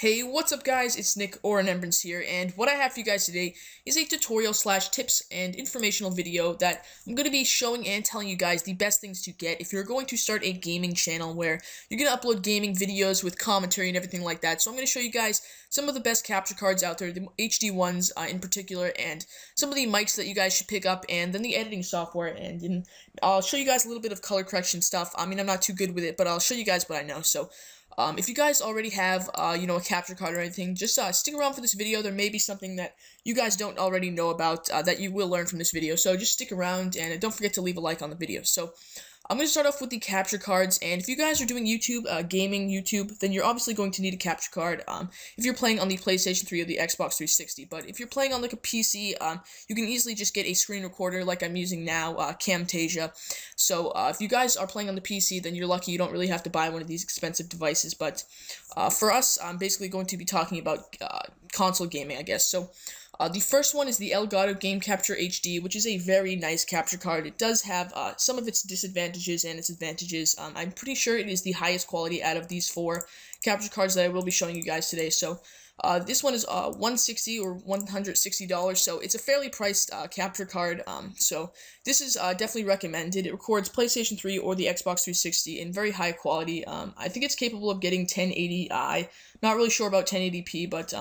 Hey, what's up guys, it's Nick or Remembrance here, and what I have for you guys today is a tutorial slash tips and informational video that I'm going to be showing and telling you guys the best things to get if you're going to start a gaming channel where you're going to upload gaming videos with commentary and everything like that. So I'm going to show you guys some of the best capture cards out there, the HD ones in particular, and some of the mics that you guys should pick up, and then the editing software, and I'll show you guys a little bit of color correction stuff. I mean, I'm not too good with it, but I'll show you guys what I know. So if you guys already have, a capture card or anything, just stick around for this video. There may be something that you guys don't already know about that you will learn from this video. So just stick around, and don't forget to leave a like on the video. So I'm going to start off with the capture cards, and if you guys are doing YouTube, gaming YouTube, then you're obviously going to need a capture card if you're playing on the PlayStation 3 or the Xbox 360. But if you're playing on like a PC, you can easily just get a screen recorder like I'm using now, Camtasia. So if you guys are playing on the PC, then you're lucky. You don't really have to buy one of these expensive devices. But for us, I'm basically going to be talking about console gaming, I guess. So the first one is the Elgato Game Capture HD, which is a very nice capture card. It does have some of its disadvantages and its advantages. I'm pretty sure it is the highest quality out of these four capture cards that I will be showing you guys today. So this one is $160 or $160, so it's a fairly priced capture card. So this is definitely recommended. It records PlayStation 3 or the Xbox 360 in very high quality. I think it's capable of getting 1080i. Not really sure about 1080p, but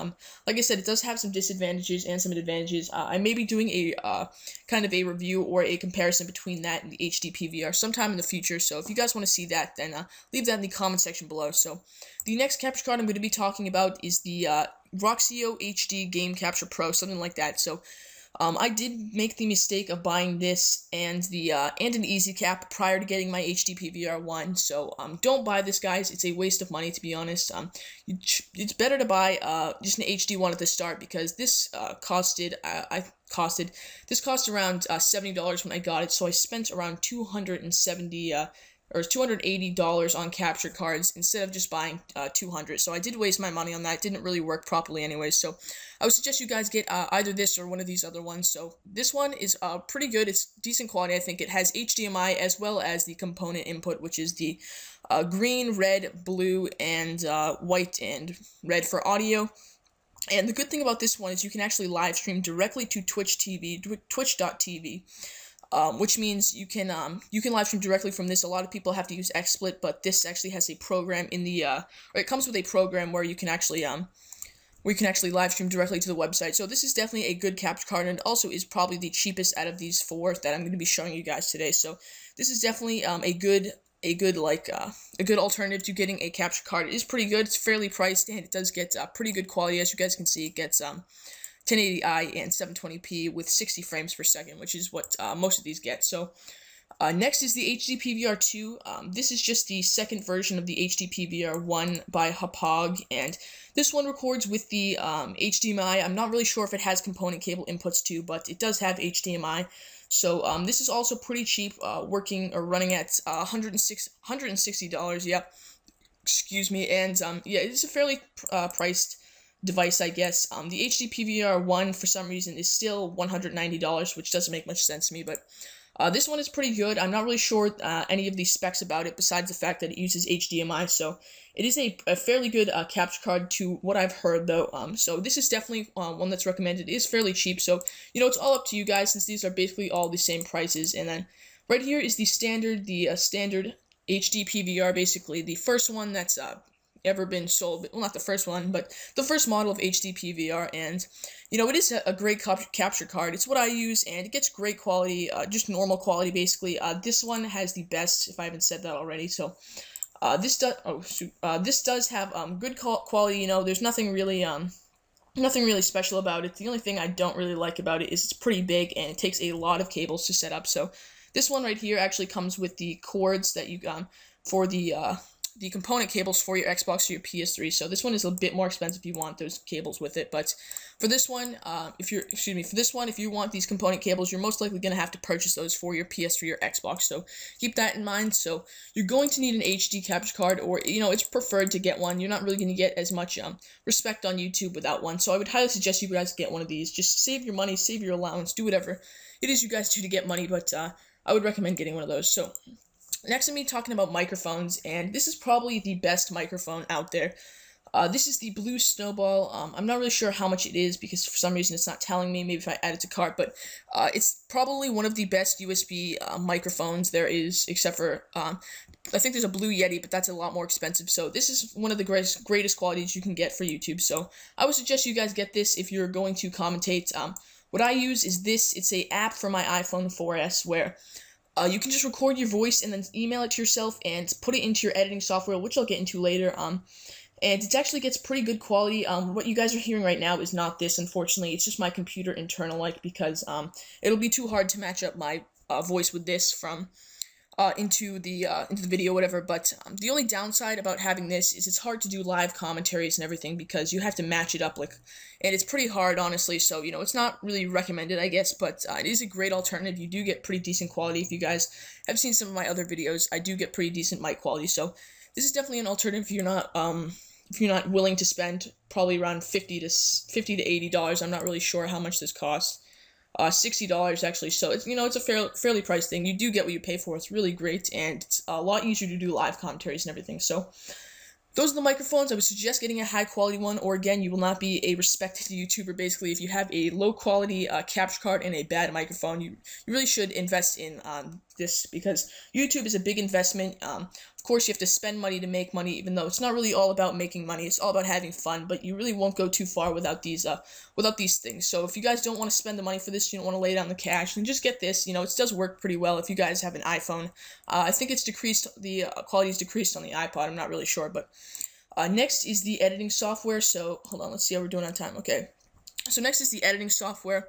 like I said, it does have some disadvantages and some advantages. I may be doing a kind of a review or a comparison between that and the HD PVR sometime in the future. So if you guys want to see that, then leave that in the comment section below. So the next capture card I'm going to be talking about is the Roxio HD Game Capture Pro, something like that. So I did make the mistake of buying this and an Easy Cap prior to getting my HD PVR 1. So don't buy this, guys. It's a waste of money, to be honest. It's better to buy just an HD one at the start, because this cost around $70 when I got it. So I spent around $280 on capture cards instead of just buying 200. So I did waste my money on that. It didn't really work properly anyway. So I would suggest you guys get either this or one of these other ones. So this one is pretty good. It's decent quality, I think. It has HDMI as well as the component input, which is the green, red, blue, and white and red for audio. And the good thing about this one is you can actually live stream directly to twitch.tv. Which means you can live stream directly from this. A lot of people have to use XSplit, but this actually has a program in the or it comes with a program where you can actually live stream directly to the website. So this is definitely a good capture card, and also is probably the cheapest out of these four that I'm going to be showing you guys today. So this is definitely a good alternative to getting a capture card. It is pretty good. It's fairly priced, and it does get pretty good quality. As you guys can see, it gets 1080i and 720p with 60 frames per second, which is what most of these get. So next is the HD PVR 2. This is just the second version of the HD PVR 1 by Hauppauge, and this one records with the HDMI. I'm not really sure if it has component cable inputs too, but it does have HDMI. So this is also pretty cheap, working or running at $160. Yep, excuse me, and yeah, it is a fairly priced device, I guess. The HD PVR 1 for some reason is still $190, which doesn't make much sense to me, but this one is pretty good. I'm not really sure any of the specs about it besides the fact that it uses HDMI, so it is a fairly good capture card to what I've heard, though. So this is definitely one that's recommended. It is fairly cheap, so it's all up to you guys, since these are basically all the same prices. And then right here is the standard HD PVR, basically the first one that's ever been sold. Well, not the first one, but the first model of HD PVR, and it is a great capture card. It's what I use, and it gets great quality, just normal quality basically. This one has the best, if I haven't said that already. So this does have good quality. There's nothing really special about it. The only thing I don't really like about it is it's pretty big, and it takes a lot of cables to set up. So this one right here actually comes with the cords that you for the component cables for your Xbox or your PS3. So this one is a bit more expensive if you want those cables with it. But for this one, if you want these component cables, you're most likely going to have to purchase those for your PS3 or Xbox. So keep that in mind. So you're going to need an HD capture card, or it's preferred to get one. You're not really going to get as much respect on YouTube without one. So I would highly suggest you guys get one of these. Just save your money, save your allowance, do whatever it is you guys do to get money. But I would recommend getting one of those. So Next, I'm going to be talking about microphones, and this is probably the best microphone out there. This is the blue snowball. I'm not really sure how much it is because for some reason it's not telling me. Maybe if I add it to cart, but it's probably one of the best USB microphones there is, except for I think there's a Blue Yeti, but that's a lot more expensive. So this is one of the greatest qualities you can get for YouTube. So I would suggest you guys get this if you're going to commentate. What I use is this. It's a app for my iPhone 4S where you can just record your voice and then email it to yourself and put it into your editing software, which I'll get into later. And it actually gets pretty good quality. What you guys are hearing right now is not this, unfortunately. It's just my computer internal, because it'll be too hard to match up my voice with this from into the video, whatever. But the only downside about having this is it's hard to do live commentaries and everything because you have to match it up, and it's pretty hard, honestly. So it's not really recommended, I guess, but it is a great alternative. You do get pretty decent quality. If you guys have seen some of my other videos, I do get pretty decent mic quality. So this is definitely an alternative if you're not willing to spend probably around $50 to $80. I'm not really sure how much this costs. $60 actually, so it's it's a fairly priced thing. You do get what you pay for. It's really great, and it's a lot easier to do live commentaries and everything. So those are the microphones. I would suggest getting a high quality one, or again, you will not be a respected YouTuber. Basically, if you have a low quality capture card and a bad microphone, you really should invest in this, because YouTube is a big investment. Of course, you have to spend money to make money, even though it's not really all about making money. It's all about having fun, but you really won't go too far without these things. So if you guys don't want to spend the money for this, you don't want to lay down the cash, then just get this. It does work pretty well if you guys have an iPhone. I think it's decreased, the quality is decreased on the iPod. I'm not really sure, but next is the editing software. So hold on, let's see how we're doing on time. Okay, so next is the editing software.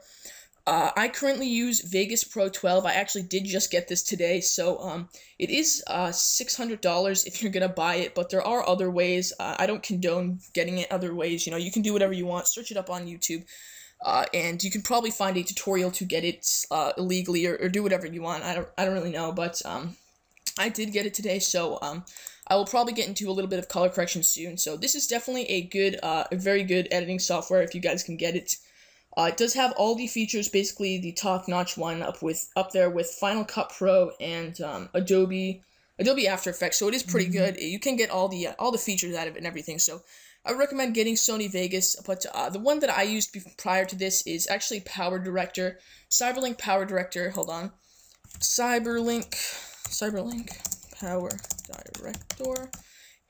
I currently use Vegas Pro 12. I actually did just get this today, so it is $600 if you're gonna buy it, but there are other ways. I don't condone getting it other ways. You can do whatever you want. Search it up on YouTube, and you can probably find a tutorial to get it illegally, or do whatever you want. I don't really know, but I did get it today, so I will probably get into a little bit of color correction soon. So this is definitely a very good editing software if you guys can get it. It does have all the features, basically the top-notch one up there with Final Cut Pro and Adobe After Effects. So it is pretty good. You can get all the features out of it and everything. So I would recommend getting Sony Vegas. But the one that I used prior to this is actually Power Director, Cyberlink Power Director. Hold on, Cyberlink Power Director,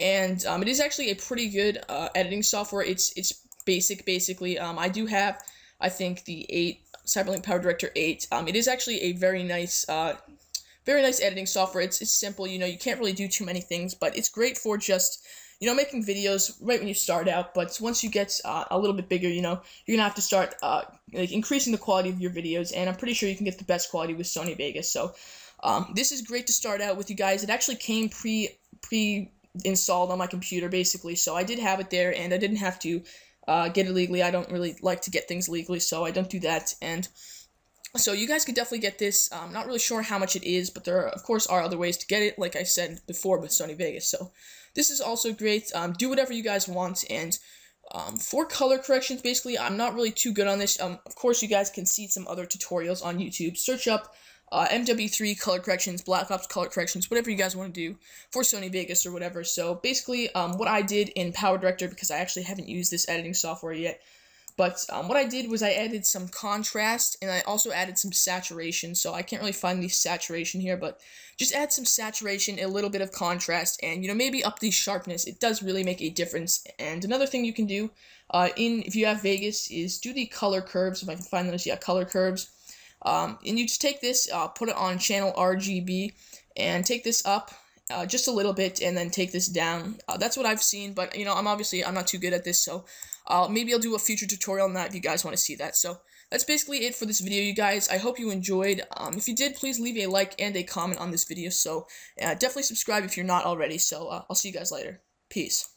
and it is actually a pretty good editing software. It's basic, basically. I do have, I think, the Cyberlink Power Director 8. It is actually a very nice editing software. It's simple. You can't really do too many things, but it's great for just making videos right when you start out. But once you get a little bit bigger, you're gonna have to start increasing the quality of your videos, and I'm pretty sure you can get the best quality with Sony Vegas. So this is great to start out with, you guys. It actually came pre-installed on my computer, basically, so I did have it there, and I didn't have to get it legally. I don't really like to get things legally, so I don't do that. And so you guys could definitely get this. I'm not really sure how much it is, but there, of course, are other ways to get it, like I said before with Sony Vegas. So this is also great. Do whatever you guys want. And for color corrections, basically, I'm not really too good on this. Of course, you guys can see some other tutorials on YouTube. Search up MW3 color corrections, Black Ops color corrections, whatever you guys want to do for Sony Vegas or whatever. So basically, what I did in Power Director, because I actually haven't used this editing software yet, but what I did was I added some contrast, and I also added some saturation. So I can't really find the saturation here, but just add some saturation, a little bit of contrast, and maybe up the sharpness. It does really make a difference. And another thing you can do if you have Vegas is do the color curves. If I can find those, yeah, color curves. And you just take this, put it on channel RGB, and take this up just a little bit, and then take this down. That's what I've seen, but I'm not too good at this, so maybe I'll do a future tutorial on that if you guys want to see that. So that's basically it for this video, you guys. I hope you enjoyed. If you did, please leave a like and a comment on this video. So definitely subscribe if you're not already. So I'll see you guys later. Peace.